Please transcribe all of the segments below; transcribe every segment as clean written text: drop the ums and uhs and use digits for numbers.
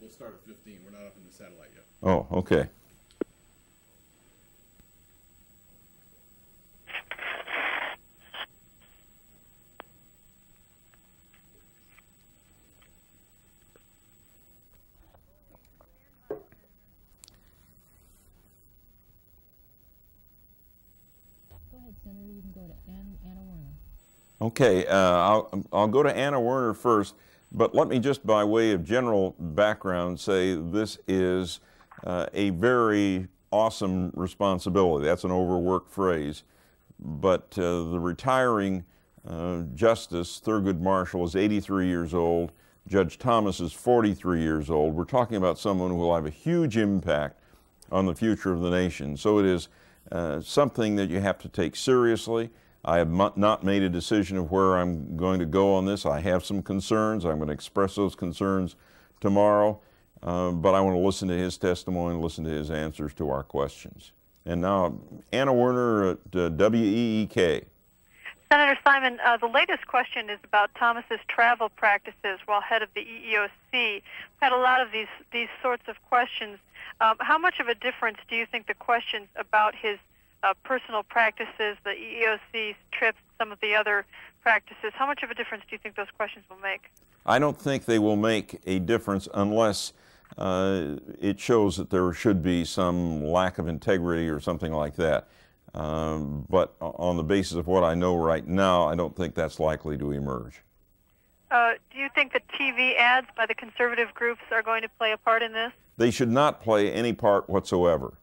We'll start at 15. We're not up in the satellite yet. Oh, okay. Go ahead, Senator. You can go to Anna Werner. Okay, I'll go to Anna Werner first, but let me just by way of general background say this is a very awesome responsibility. That's an overworked phrase, but the retiring Justice Thurgood Marshall is 83 years old. Judge Thomas is 43 years old. We're talking about someone who will have a huge impact on the future of the nation. So it is something that you have to take seriously. I have not made a decision of where I'm going to go on this. I have some concerns. I'm going to express those concerns tomorrow, but I want to listen to his testimony and listen to his answers to our questions. And now, Anna Werner at WEEK. Senator Simon, the latest question is about Thomas's travel practices while head of the EEOC. We've had a lot of these sorts of questions. How much of a difference do you think the questions about his personal practices, the EEOC trips, some of the other practices, how much of a difference do you think those questions will make? I don't think they will make a difference unless it shows that there should be some lack of integrity or something like that. But on the basis of what I know right now, I don't think that's likely to emerge. Do you think the TV ads by the conservative groups are going to play a part in this? They should not play any part whatsoever.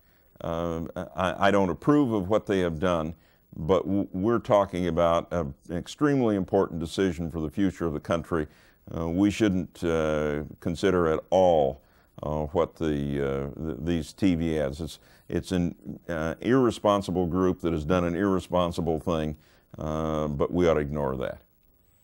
I don't approve of what they have done, but we're talking about an extremely important decision for the future of the country. We shouldn't consider at all what these TV ads. It's an irresponsible group that has done an irresponsible thing, but we ought to ignore that.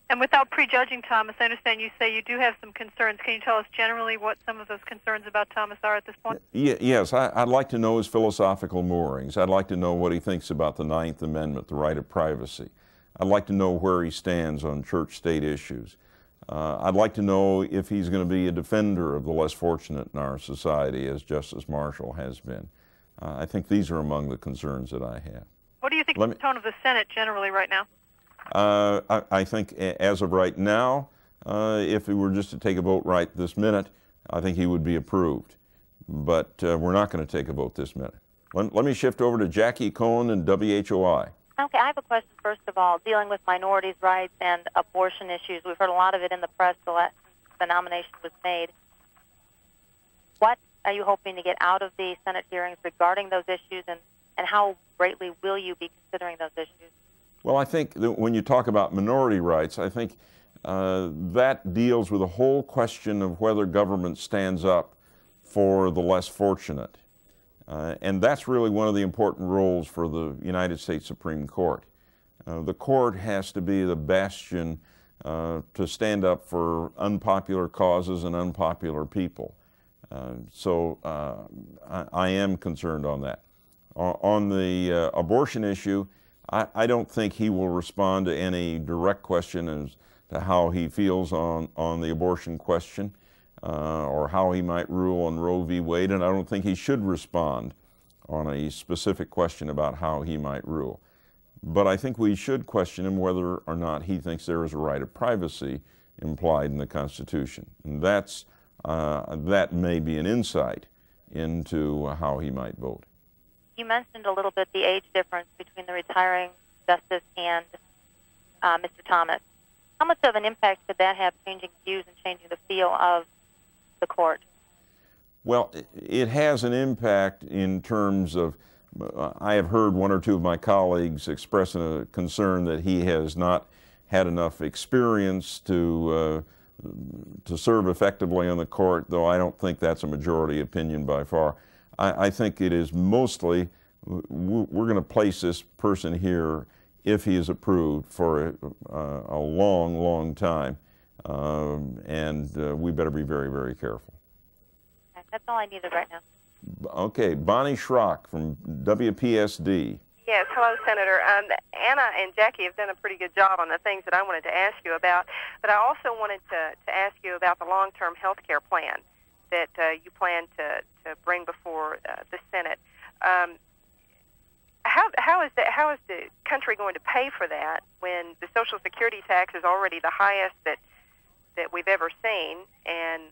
And without prejudging Thomas, I understand you say you do have some concerns. Can you tell us generally what some of those concerns about Thomas are at this point? Yes, I'd like to know his philosophical moorings. I'd like to know what he thinks about the Ninth Amendment, the right of privacy. I'd like to know where he stands on church-state issues. I'd like to know if he's going to be a defender of the less fortunate in our society, as Justice Marshall has been. I think these are among the concerns that I have. What do you think of the tone of the Senate generally right now? I think as of right now, if we were just to take a vote right this minute, I think he would be approved. But we're not going to take a vote this minute. Let me shift over to Jackie Cohen and WHOI. Okay, I have a question, first of all, dealing with minorities' rights and abortion issues. We've heard a lot of it in the press since the nomination was made. What are you hoping to get out of the Senate hearings regarding those issues, and how greatly will you be considering those issues? Well, I think that when you talk about minority rights, I think that deals with the whole question of whether government stands up for the less fortunate. And that's really one of the important roles for the United States Supreme Court. The court has to be the bastion to stand up for unpopular causes and unpopular people. So I am concerned on that. On the abortion issue, I don't think he will respond to any direct question as to how he feels on the abortion question or how he might rule on Roe v. Wade, and I don't think he should respond on a specific question about how he might rule. But I think we should question him whether or not he thinks there is a right of privacy implied in the Constitution. And that may be an insight into how he might vote. You mentioned a little bit the age difference between the retiring justice and Mr. Thomas. How much of an impact could that have, changing views and changing the feel of the court? Well, it has an impact in terms of, I have heard one or two of my colleagues express a concern that he has not had enough experience to serve effectively on the court, though I don't think that's a majority opinion by far. I think it is mostly, we're going to place this person here, if he is approved, for a long, long time. And we better be very, very careful. Okay, that's all I needed right now. Okay, Bonnie Schrock from WPSD. Yes, hello, Senator. Anna and Jackie have done a pretty good job on the things that I wanted to ask you about, but I also wanted to ask you about the long-term health care plan. that you plan to bring before the Senate. How is the country going to pay for that when the Social Security tax is already the highest that we've ever seen, and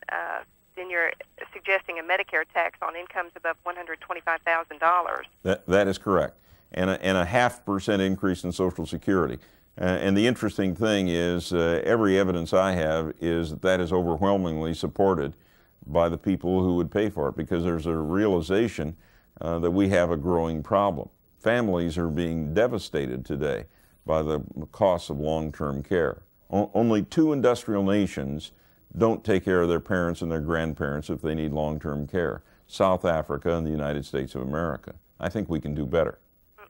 then you're suggesting a Medicare tax on incomes above $125,000? That is correct, and a 0.5% increase in Social Security. And the interesting thing is, every evidence I have is that is overwhelmingly supported by the people who would pay for it, because there's a realization that we have a growing problem. Families are being devastated today by the costs of long-term care. Only 2 industrial nations don't take care of their parents and their grandparents if they need long-term care: South Africa and the United States of America. I think we can do better.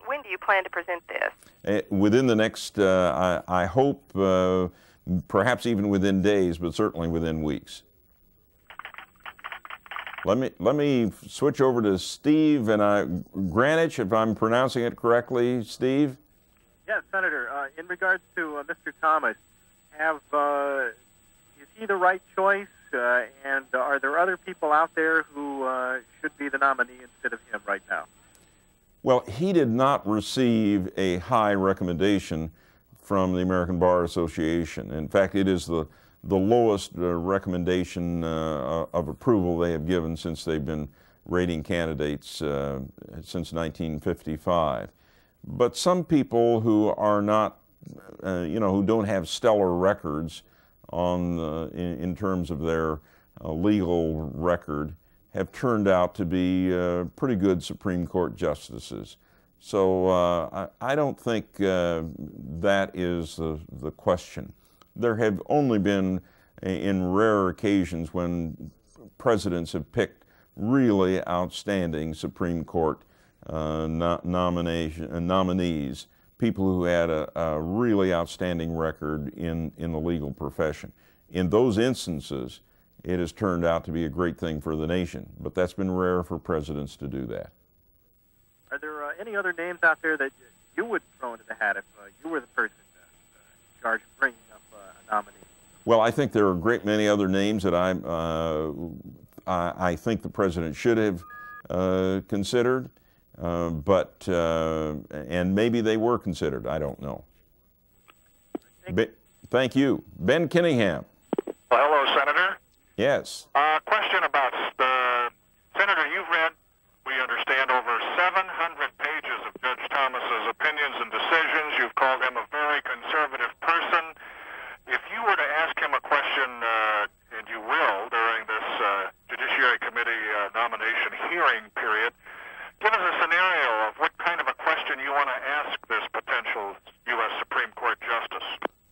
When do you plan to present this? Within the next, I hope, perhaps even within days, but certainly within weeks. Let me switch over to Steve and Greenwich, if I'm pronouncing it correctly. Steve? Yes, Senator. In regards to Mr. Thomas, is he the right choice, and are there other people out there who should be the nominee instead of him right now? Well, he did not receive a high recommendation from the American Bar Association. In fact, it is the lowest recommendation of approval they have given since they've been rating candidates since 1955. But some people who are not, who don't have stellar records in terms of their legal record, have turned out to be pretty good Supreme Court justices. So I don't think that is the question. There have only been, in rare occasions, when presidents have picked really outstanding Supreme Court nominees, people who had a really outstanding record in the legal profession. In those instances, it has turned out to be a great thing for the nation, but that's been rare for presidents to do that. Are there any other names out there that you would throw into the hat if you were the person in charge of bringing up a nominee? Well, I think there are a great many other names that I think the president should have considered, and maybe they were considered. I don't know. Thank you. Ben Kinningham. Well, hello, Senator. Yes. Question about Senator, you've read, we understand, over 700 pages of Judge Thomas's opinions and decisions. You've called him a very conservative person. If you were to ask him a question, and you will, during this Judiciary Committee nomination hearing period, give us a scenario of what kind of a question you want to ask this potential U.S. Supreme Court justice.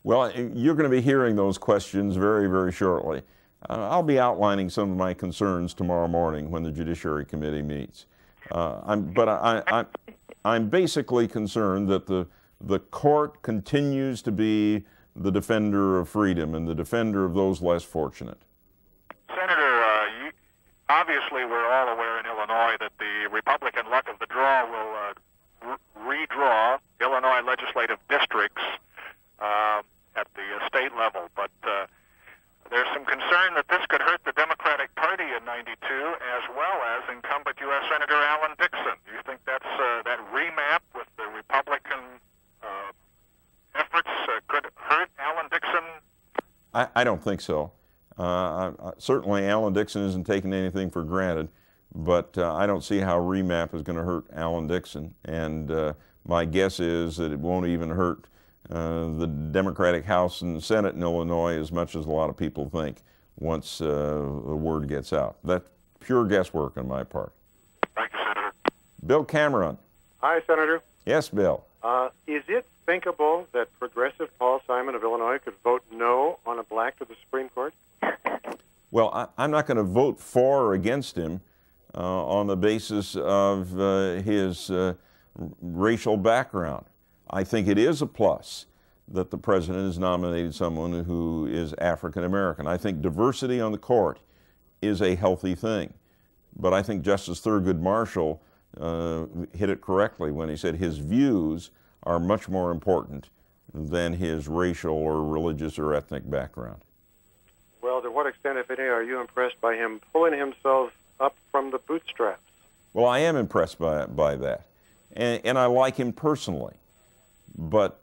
Well, you're going to be hearing those questions very, very shortly. I'll be outlining some of my concerns tomorrow morning when the Judiciary Committee meets. I'm basically concerned that the court continues to be the defender of freedom and the defender of those less fortunate. Senator, obviously we're all aware in Illinois that the Republican luck of the draw will redraw Illinois legislative districts at the state level, but there's some concern that this could hurt the Democratic Party in '92, as well as incumbent U.S. Senator Alan Dixon. Do you think that remap with the Republican efforts could hurt Alan Dixon? I don't think so. Certainly Alan Dixon isn't taking anything for granted, but I don't see how remap is going to hurt Alan Dixon, and my guess is that it won't even hurt the Democratic House and Senate in Illinois as much as a lot of people think once the word gets out. That's pure guesswork on my part. Thank you, Senator. Bill Cameron. Hi, Senator. Yes, Bill. Is it thinkable that progressive Paul Simon of Illinois could vote no on a black to the Supreme Court? Well, I'm not going to vote for or against him on the basis of his racial background. I think it is a plus that the president has nominated someone who is African American. I think diversity on the court is a healthy thing. But I think Justice Thurgood Marshall hit it correctly when he said his views are much more important than his racial or religious or ethnic background. Well, to what extent, if any, are you impressed by him pulling himself up from the bootstraps? Well, I am impressed by that, and I like him personally. But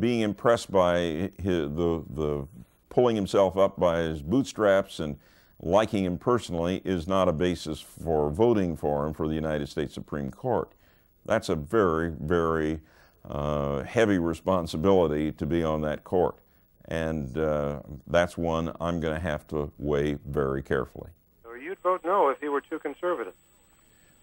being impressed by the pulling himself up by his bootstraps and liking him personally is not a basis for voting for him for the United States Supreme Court. That's a very, very heavy responsibility to be on that court. And that's one I'm going to have to weigh very carefully. So you'd vote no if he were too conservative?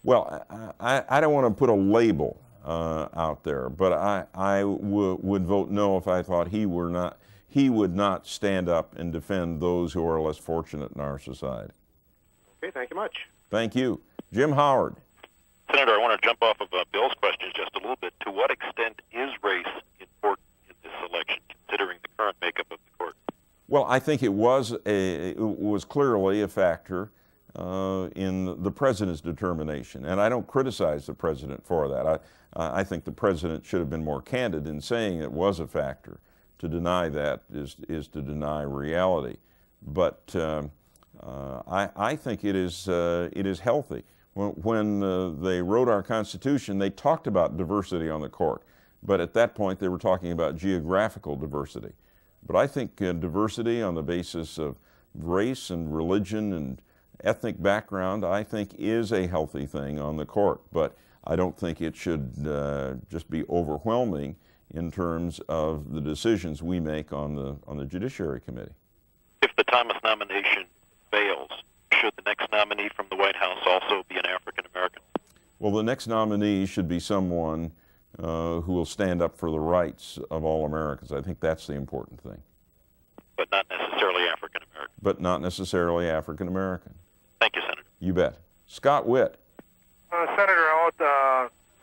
Well, I don't want to put a label out there, but I would vote no if I thought he would not stand up and defend those who are less fortunate in our society. Okay, thank you much. Thank you. Jim Howard. Senator, I want to jump off of Bill's questions just a little bit. To what extent is race important in this election, considering the current makeup of the court? Well, I think it was clearly a factor in the president's determination, and I don't criticize the president for that. I think the president should have been more candid in saying it was a factor. To deny that is to deny reality. But I think it is healthy. When they wrote our Constitution, they talked about diversity on the court, but at that point they were talking about geographical diversity. But I think diversity on the basis of race and religion and ethnic background, I think, is a healthy thing on the court. But I don't think it should just be overwhelming in terms of the decisions we make on the Judiciary Committee. If the Thomas nomination fails, should the next nominee from the White House also be an African American? Well, the next nominee should be someone who will stand up for the rights of all Americans. I think that's the important thing. But not necessarily African American? But not necessarily African American. Thank you, Senator. You bet. Scott Witt. Senator,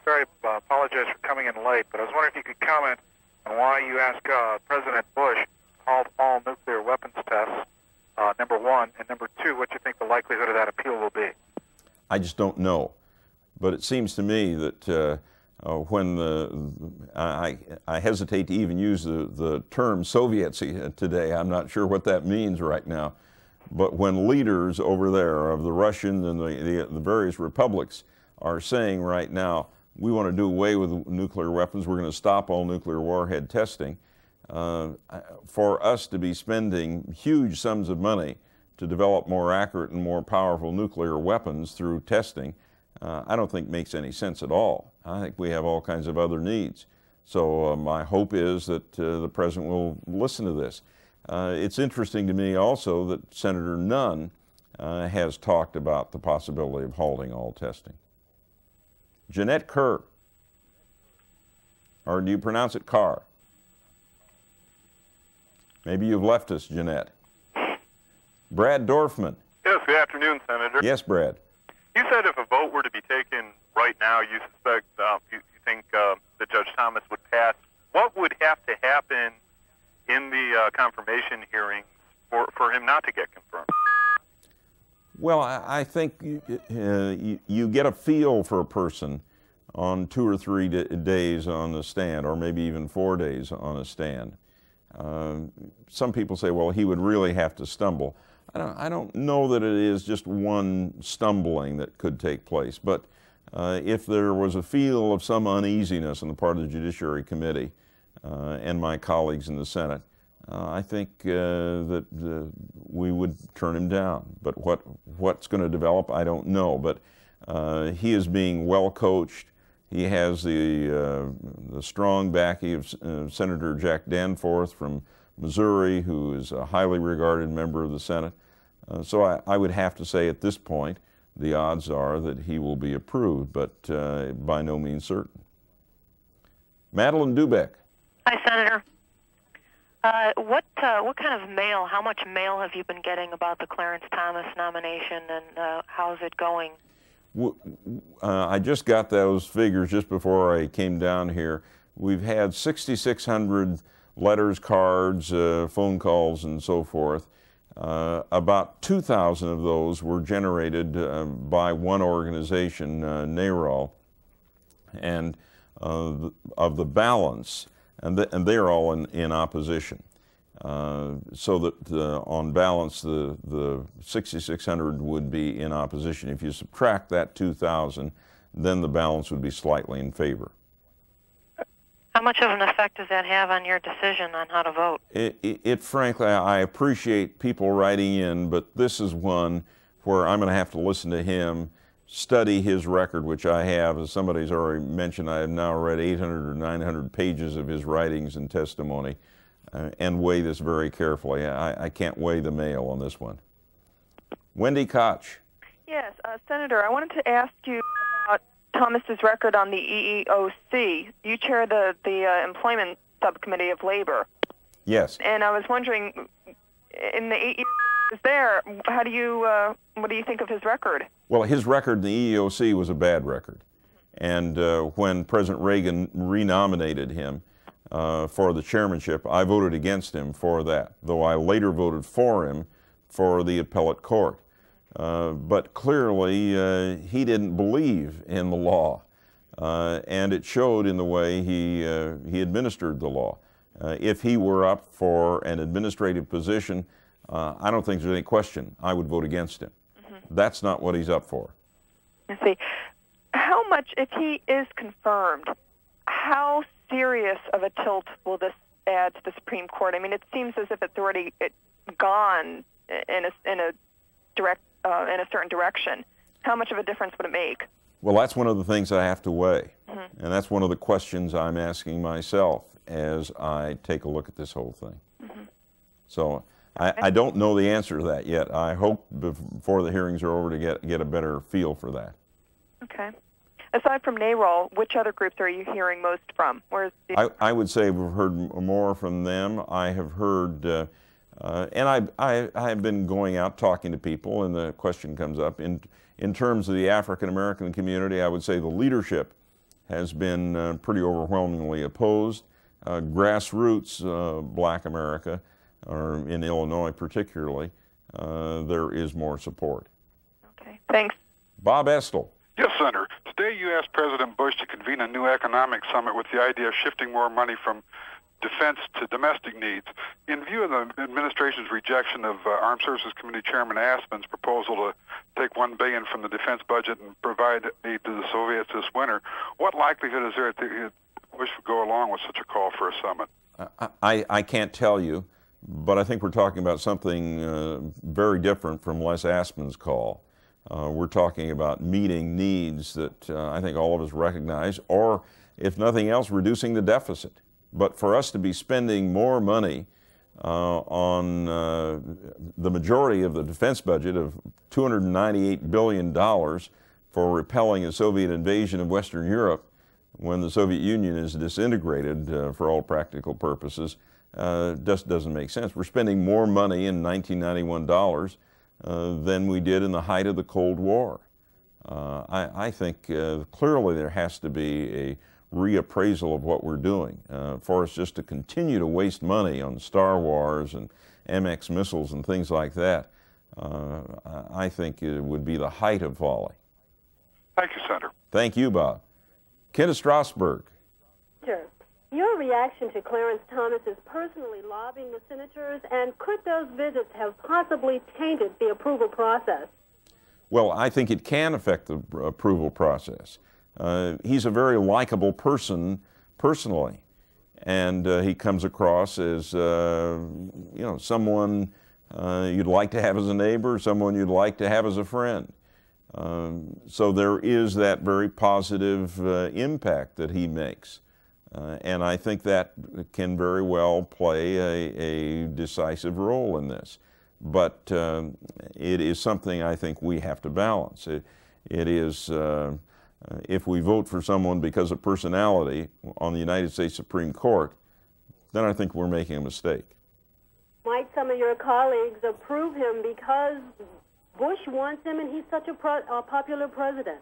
I apologize for coming in late, but I was wondering if you could comment on why you asked President Bush to halt all nuclear weapons tests, number one, and number two, what you think the likelihood of that appeal will be. I just don't know. But it seems to me that I hesitate to even use the term Soviets today. I'm not sure what that means right now. But when leaders over there of the Russian and the various republics are saying right now, we want to do away with nuclear weapons, we're going to stop all nuclear warhead testing, for us to be spending huge sums of money to develop more accurate and more powerful nuclear weapons through testing, I don't think makes any sense at all. I think we have all kinds of other needs. So my hope is that the President will listen to this. It's interesting to me also that Senator Nunn has talked about the possibility of halting all testing. Jeanette Kerr, or do you pronounce it Carr? Maybe you've left us, Jeanette. Brad Dorfman. Yes, good afternoon, Senator. Yes, Brad. You said if a vote were to be taken right now, you suspect, you think that Judge Thomas would pass. What would have to happen in the confirmation hearings for him not to get confirmed? Well, I think you get a feel for a person on 2 or 3 days on the stand, or maybe even 4 days on a stand. Some people say, well, he would really have to stumble. I don't know that it is just one stumbling that could take place, but if there was a feel of some uneasiness on the part of the Judiciary Committee and my colleagues in the Senate, I think that we would turn him down. But what's going to develop, I don't know. But he is being well coached. He has the strong backing of Senator Jack Danforth from Missouri, who is a highly regarded member of the Senate. So I would have to say at this point, the odds are that he will be approved, but by no means certain. Madeline Dubeck. Hi, Senator. What kind of mail, how much mail have you been getting about the Clarence Thomas nomination, and how's it going? I just got those figures just before I came down here. We've had 6,600 letters, cards, phone calls, and so forth. About 2,000 of those were generated by one organization, NARAL, and of the balance, and they are all in opposition. So that on balance, the 6,600 would be in opposition. If you subtract that 2,000, then the balance would be slightly in favor. How much of an effect does that have on your decision on how to vote? Frankly, I appreciate people writing in, but this is one where I'm going to have to listen to him, study his record, which I have. As somebody's already mentioned, I have now read 800 or 900 pages of his writings and testimony, and weigh this very carefully. I can't weigh the mail on this one. Wendy Koch. Yes, Senator, I wanted to ask you about Thomas's record on the EEOC. You chair the Employment Subcommittee of Labor. Yes. And I was wondering, in the EEOC there, what do you think of his record? Well, his record in the EEOC was a bad record. And when President Reagan renominated him for the chairmanship, I voted against him for that, though I later voted for him for the appellate court. But clearly, he didn't believe in the law, and it showed in the way he administered the law. If he were up for an administrative position, I don't think there's any question I would vote against him. That's not what he's up for. I see. How much, if he is confirmed, how serious of a tilt will this add to the Supreme Court? I mean, it seems as if it's already gone in a certain direction. How much of a difference would it make? Well, that's one of the things I have to weigh, and that's one of the questions I'm asking myself as I take a look at this whole thing. So I don't know the answer to that yet. I hope before the hearings are over to get a better feel for that. Okay. Aside from NARAL, which other groups are you hearing most from? Where's I would say we've heard more from them. I have heard, and I have been going out talking to people, and the question comes up. In terms of the African-American community, I would say the leadership has been pretty overwhelmingly opposed. Grassroots Black America, or in Illinois particularly, there is more support. Okay, thanks. Bob Estel. Yes, Senator. Today you asked President Bush to convene a new economic summit with the idea of shifting more money from defense to domestic needs. In view of the administration's rejection of Armed Services Committee Chairman Aspen's proposal to take $1 billion from the defense budget and provide aid to the Soviets this winter, what likelihood is there that Bush would go along with such a call for a summit? I can't tell you, but I think we're talking about something very different from Les Aspen's call. We're talking about meeting needs that I think all of us recognize, or if nothing else, reducing the deficit. But for us to be spending more money on the majority of the defense budget of $298 billion for repelling a Soviet invasion of Western Europe when the Soviet Union is disintegrated for all practical purposes, just doesn't make sense. We're spending more money in 1991 dollars than we did in the height of the Cold War. I think clearly there has to be a reappraisal of what we're doing. For us just to continue to waste money on Star Wars and MX missiles and things like that, I think it would be the height of folly. Thank you, Senator. Thank you, Bob. Kenneth Strasburg. Sure. Your reaction to Clarence Thomas's personally lobbying the senators, and could those visits have possibly tainted the approval process? Well, I think it can affect the approval process. He's a very likable person personally, and he comes across as someone you'd like to have as a neighbor, someone you'd like to have as a friend. So there is that very positive impact that he makes. And I think that can very well play a decisive role in this. But it is something I think we have to balance. It is, if we vote for someone because of personality on the United States Supreme Court, then I think we're making a mistake. Might some of your colleagues approve him because Bush wants him and he's such a popular president?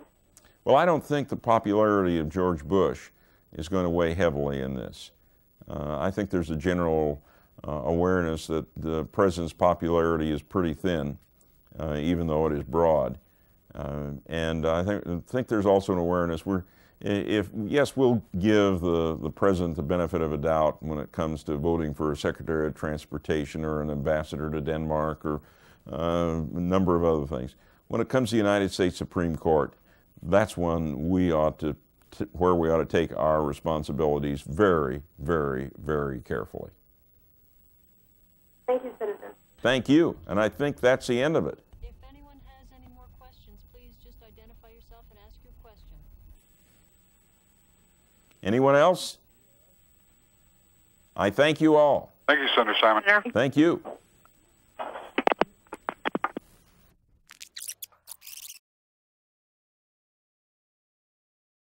Well, I don't think the popularity of George Bush is going to weigh heavily in this. I think there's a general awareness that the president's popularity is pretty thin, even though it is broad. And I think there's also an awareness Yes, we'll give the president the benefit of a doubt when it comes to voting for a Secretary of Transportation or an ambassador to Denmark or a number of other things. When it comes to the United States Supreme Court, that's when we ought to where we ought to take our responsibilities very, very, very carefully. Thank you, Senator. Thank you, and I think that's the end of it. If anyone has any more questions, please just identify yourself and ask your question. Anyone else? I thank you all. Thank you, Senator Simon. Thank you.